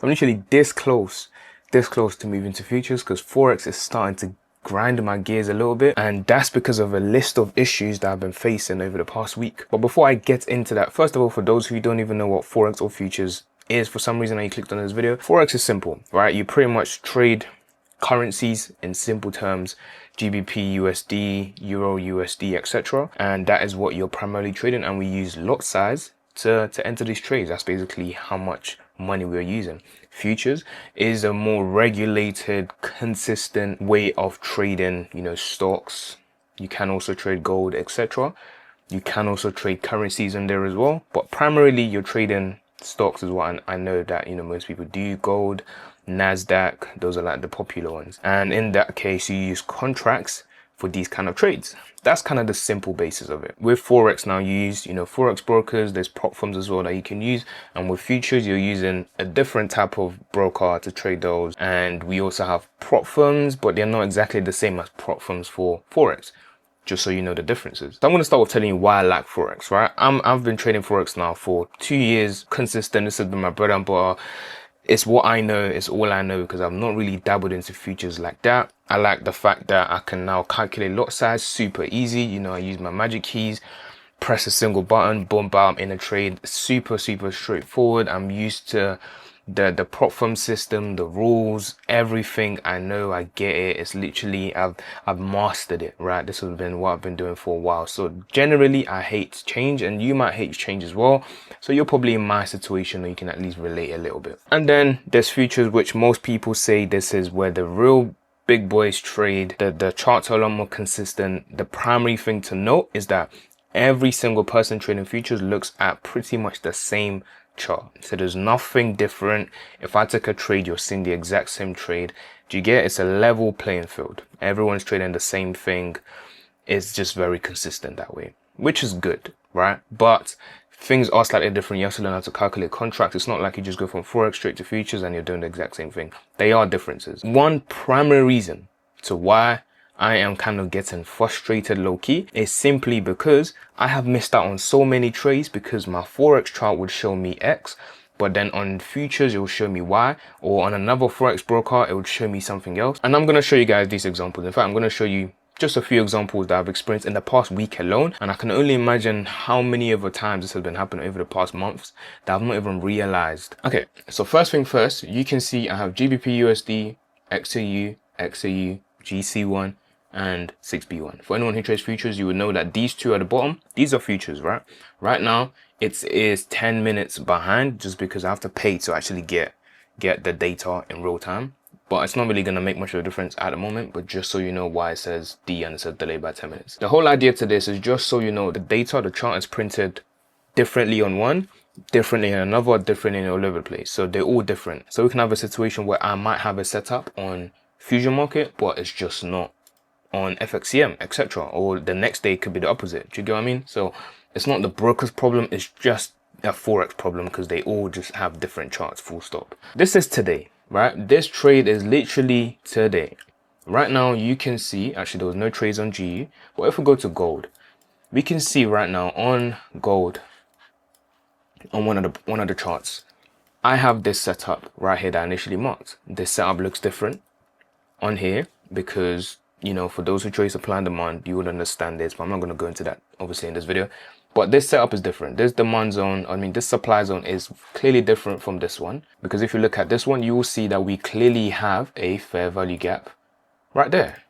I'm literally this close to moving to futures because Forex is starting to grind my gears a little bit, and that's because of a list of issues that I've been facing over the past week. But before I get into that, first of all, for those who don't even know what Forex or futures is, for some reason you clicked on this video, Forex is simple, right? You pretty much trade currencies in simple terms, GBPUSD, Euro USD, etc. And that is what you're primarily trading, and we use lot size to enter these trades. That's basically how much money we're using. Futures is a more regulated, consistent way of trading, you know, stocks. You can also trade gold, etc. You can also trade currencies in there as well, but primarily you're trading stocks is what I know that, you know, most people do. Gold, Nasdaq, those are like the popular ones, and in that case you use contracts for these kind of trades. That's kind of the simple basis of it. With Forex now, you use, you know, Forex brokers, there's prop firms as well that you can use, and with futures you're using a different type of broker to trade those. And we also have prop firms, but they're not exactly the same as prop firms for Forex, just so you know the differences. So I'm going to start with telling you why I like Forex, right? I've been trading Forex now for 2 years, consistent. This has been my bread and butter. It's what I know, it's all I know, because I've not really dabbled into futures like that. I like the fact that I can now calculate lot size super easy. You know, I use my magic keys, press a single button, boom, bam, in a trade. Super straightforward. I'm used to the prop firm system, the rules, everything. I know, I get it. It's literally, I've mastered it, right? This has been what I've been doing for a while. So generally I hate change, and you might hate change as well. So you're probably in my situation, or you can at least relate a little bit. And then there's futures, which most people say this is where the real big boys trade. The charts are a lot more consistent. The primary thing to note is that every single person trading futures looks at pretty much the same chart, so there's nothing different. If I take a trade, you're seeing the exact same trade. Do you get? It's a level playing field. Everyone's trading the same thing. It's just very consistent that way, which is good, right? But things are slightly different. You have to learn how to calculate contracts. It's not like you just go from Forex straight to futures and you're doing the exact same thing. They are differences. One primary reason to why I am kind of getting frustrated low-key is simply because I have missed out on so many trades, because my Forex chart would show me X, but then on futures it will show me Y, or on another Forex broker it would show me something else. And I'm going to show you guys these examples. In fact, I'm going to show you just a few examples that I've experienced in the past week alone, and I can only imagine how many other times this has been happening over the past months that I've not even realized. Okay, so first thing first, you can see I have GBPUSD, XAU, XAU, GC1, and 6B1. For anyone who trades futures, you would know that these two at the bottom, these are futures, right? Right now it is 10 minutes behind, just because I have to pay to actually get the data in real time. But it's not really going to make much of a difference at the moment, but just so you know why it says D and it says delayed by 10 minutes. The whole idea to this is just so you know the data, the chart is printed differently on one, differently in another, differently all over the place. So they're all different. So we can have a situation where I might have a setup on Fusion Market, but it's just not on FXCM, etc. Or the next day could be the opposite. Do you get what I mean? So it's not the broker's problem, it's just a Forex problem, because they all just have different charts, full stop. This is today, right? This trade is literally today. Right now you can see, actually there was no trades on GU, but if we go to gold, we can see right now on gold, on one of the charts, I have this setup right here that I initially marked. This setup looks different on here because, you know, for those who trade supply and demand, you would understand this, but I'm not going to go into that obviously in this video. But this setup is different. This demand zone, I mean, this supply zone is clearly different from this one, because if you look at this one, you will see that we clearly have a fair value gap right there.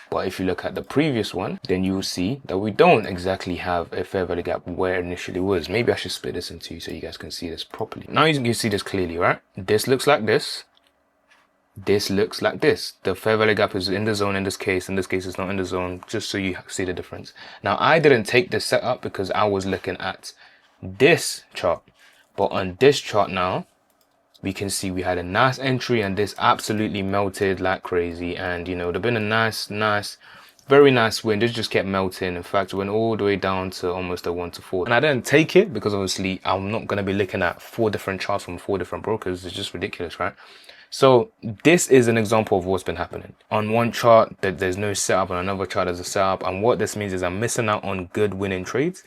But if you look at the previous one, then you will see that we don't exactly have a fair value gap where it initially was. Maybe I should split this in two so you guys can see this properly. Now you can see this clearly, right? This looks like this. This looks like this. The fair value gap is in the zone in this case. In this case, it's not in the zone, just so you see the difference. Now, I didn't take this setup because I was looking at this chart. But on this chart now, we can see we had a nice entry and this absolutely melted like crazy. And, you know, there'd been a very nice win. This just kept melting. In fact, it went all the way down to almost a 1 to 4. And I didn't take it because obviously I'm not going to be looking at 4 different charts from 4 different brokers. It's just ridiculous, right? So this is an example of what's been happening. On one chart, there's no setup. On another chart, there's a setup. And what this means is I'm missing out on good winning trades.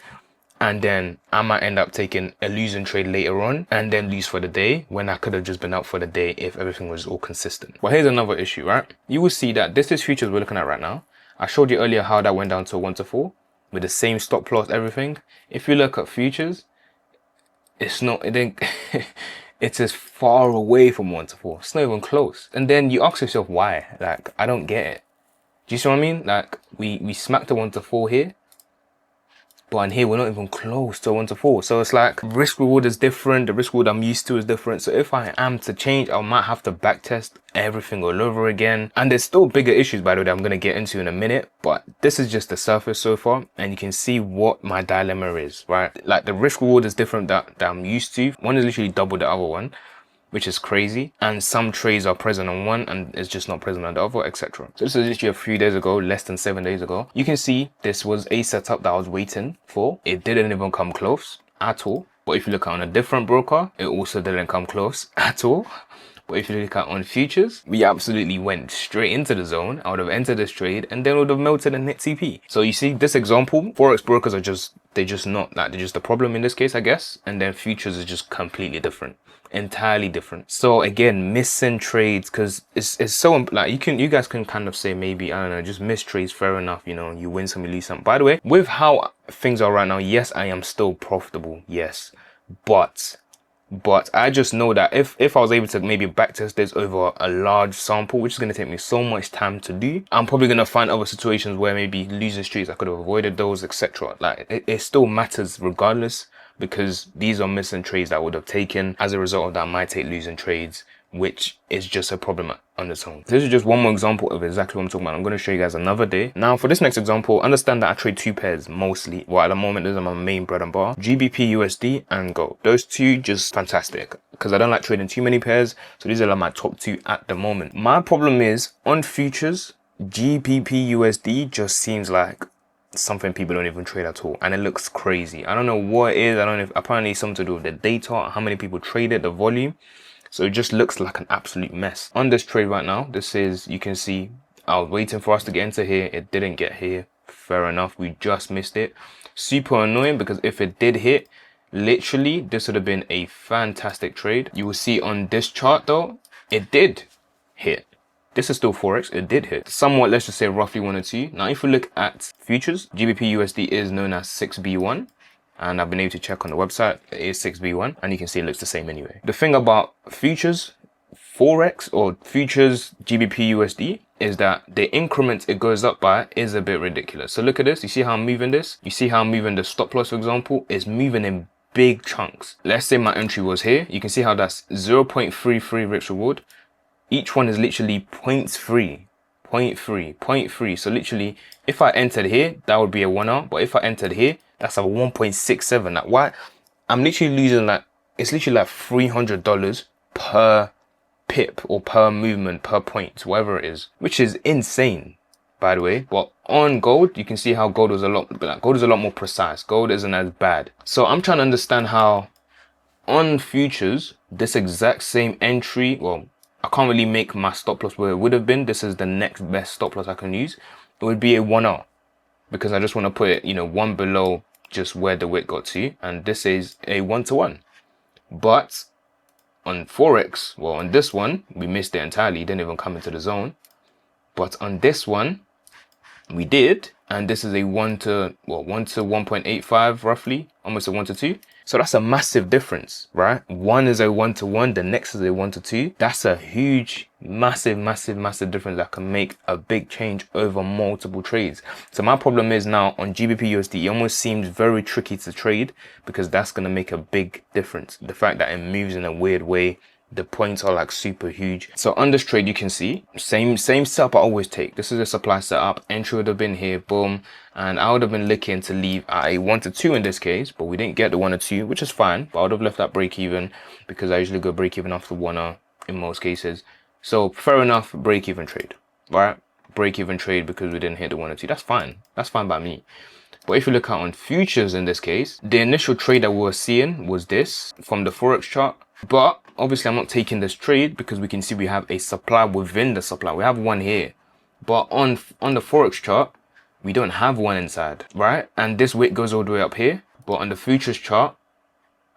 and then I might end up taking a losing trade later on and then lose for the day when I could have just been out for the day if everything was all consistent. But here's another issue, right? You will see that this is futures we're looking at right now. I showed you earlier how that went down to 1 to 4 with the same stop loss, everything. If you look at futures, it's not, it didn't, it's as far away from 1 to 4. It's not even close. And then you ask yourself why. Like, I don't get it. Do you see what I mean? Like, we smacked the 1 to 4 here, but in here we're not even close to 1 to 4. So it's like risk reward is different. The risk reward I'm used to is different. So if I am to change, I might have to back test everything all over again. And there's still bigger issues, by the way, that I'm going to get into in a minute. But this is just the surface so far. And you can see what my dilemma is, right? Like the risk reward is different that I'm used to. One is literally double the other one, which is crazy. And some trades are present on one and it's just not present on the other, etc. So this is literally a few days ago, less than 7 days ago. You can see this was a setup that I was waiting for. It didn't even come close at all. But if you look at on a different broker, it also didn't come close at all. But if you look at on futures, we absolutely went straight into the zone. I would have entered this trade and then would have melted and hit TP. So you see this example, Forex brokers are just, they're just not that. They're just the problem in this case, I guess. And then futures is just completely different. Entirely different. So again, missing trades, because it's so like you guys can kind of say maybe, I don't know, just miss trades, fair enough, you know, you win some, you lose some. By the way, with how things are right now, yes, I am still profitable, yes, but I just know that if I was able to maybe backtest this over a large sample, which is going to take me so much time to do, I'm probably going to find other situations where maybe losing streaks, I could have avoided those, etc. Like it still matters regardless, because these are missing trades that I would have taken. As a result of that, I might take losing trades, which is just a problem on its own. This is just one more example of exactly what I'm talking about. I'm going to show you guys another day. Now for this next example, understand that I trade two pairs mostly. Well, at the moment, those are my main bread and butter. GBPUSD and gold. Those two just fantastic because I don't like trading too many pairs. So these are like my top two at the moment. My problem is on futures, GBPUSD just seems like something people don't even trade at all, and it looks crazy. I don't know what it is. I don't know if apparently it's something to do with the data, how many people trade it, the volume. So it just looks like an absolute mess. On this trade right now, this is, you can see I was waiting for us to get into here. It didn't get here. Fair enough, we just missed it. Super annoying, because if it did hit, literally this would have been a fantastic trade. You will see on this chart though, it did hit. This is still Forex, it did hit. Somewhat, let's just say roughly 1 or 2. Now, if we look at futures, GBPUSD is known as 6B1. And I've been able to check on the website, it is 6B1. And you can see it looks the same anyway. The thing about futures, Forex, or futures GBPUSD, is that the increment it goes up by is a bit ridiculous. So look at this, you see how I'm moving this? You see how I'm moving the stop loss, for example, is moving in big chunks. Let's say my entry was here. You can see how that's 0.33 risk reward. Each one is literally 0.3, 0.3, 0.3. So literally, if I entered here, that would be a 1R. But if I entered here, that's a 1.67. Like, why? I'm literally losing like, it's literally like $300 per pip or per movement, per point, whatever it is, which is insane, by the way. But on gold, you can see how gold is a lot more precise. Gold isn't as bad. So I'm trying to understand how on futures, this exact same entry, well, I can't really make my stop loss where it would have been. This is the next best stop loss I can use. It would be a 1R, because I just want to put it, you know, one below just where the wick got to. And this is a 1-to-1. But on Forex, well, on this one, we missed it entirely. It didn't even come into the zone. But on this one, we did. And this is a 1 to 1.85 roughly, almost a 1 to 2. So that's a massive difference, right? One is a 1-to-1, the next is a 1-to-2. That's a huge, massive difference that can make a big change over multiple trades. So my problem is now on GBPUSD, it almost seems very tricky to trade, because that's going to make a big difference. The fact that it moves in a weird way, the points are like super huge. So on this trade, you can see same setup I always take. This is a supply setup. Entry would have been here, boom, and I would have been looking to leave at a 1-to-2 in this case, but we didn't get the 1-to-2, which is fine. But I would have left that break even, because I usually go break even after 1R in most cases. So fair enough, break even trade, right? Break even trade because we didn't hit the 1-to-2. That's fine. That's fine by me. But if you look at on futures in this case, the initial trade that we were seeing was this from the Forex chart. But obviously I'm not taking this trade, because we can see we have a supply within the supply. We have one here, but on the Forex chart, we don't have one inside, right? And this wick goes all the way up here. But on the futures chart,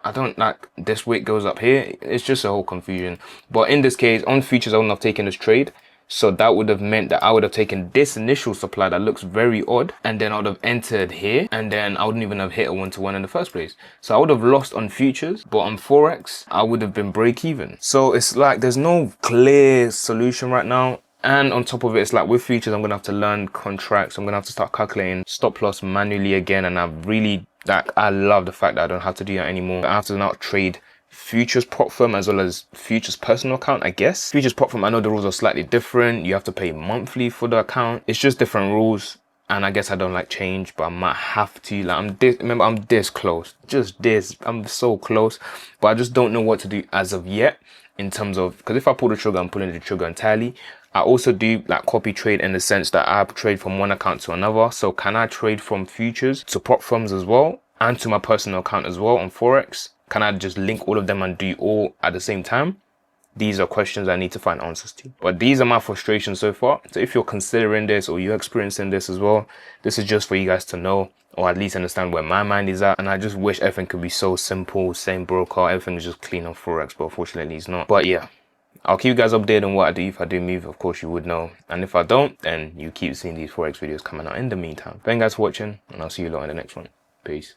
I don't like this wick goes up here. It's just a whole confusion. But in this case, on futures, I wouldn't have taken this trade. So that would have meant that I would have taken this initial supply that looks very odd, and then I would have entered here, and then I wouldn't even have hit a 1-to-1 in the first place. So I would have lost on futures, but on Forex, I would have been break even. So it's like there's no clear solution right now. And on top of it, it's like with futures, I'm gonna have to learn contracts. I'm gonna have to start calculating stop loss manually again. And I love the fact that I don't have to do that anymore. I have to now trade futures prop firm as well as futures personal account, I guess. Futures prop firm, I know the rules are slightly different. You have to pay monthly for the account. It's just different rules. And I guess I don't like change, but I might have to. Like remember, I'm this close, just this. I'm so close, but I just don't know what to do as of yet in terms of, because if I pull the trigger, I'm pulling the trigger entirely. I also do like copy trade in the sense that I trade from one account to another. So can I trade from futures to prop firms as well and to my personal account as well on Forex? Can I just link all of them and do all at the same time? These are questions I need to find answers to. But these are my frustrations so far. So if you're considering this or you're experiencing this as well, this is just for you guys to know, or at least understand where my mind is at. And I just wish everything could be so simple, same broker, everything is just clean on Forex, but unfortunately it's not. But yeah, I'll keep you guys updated on what I do. If I do move, of course you would know. And if I don't, then you keep seeing these Forex videos coming out in the meantime. Thank you guys for watching, and I'll see you lot in the next one. Peace.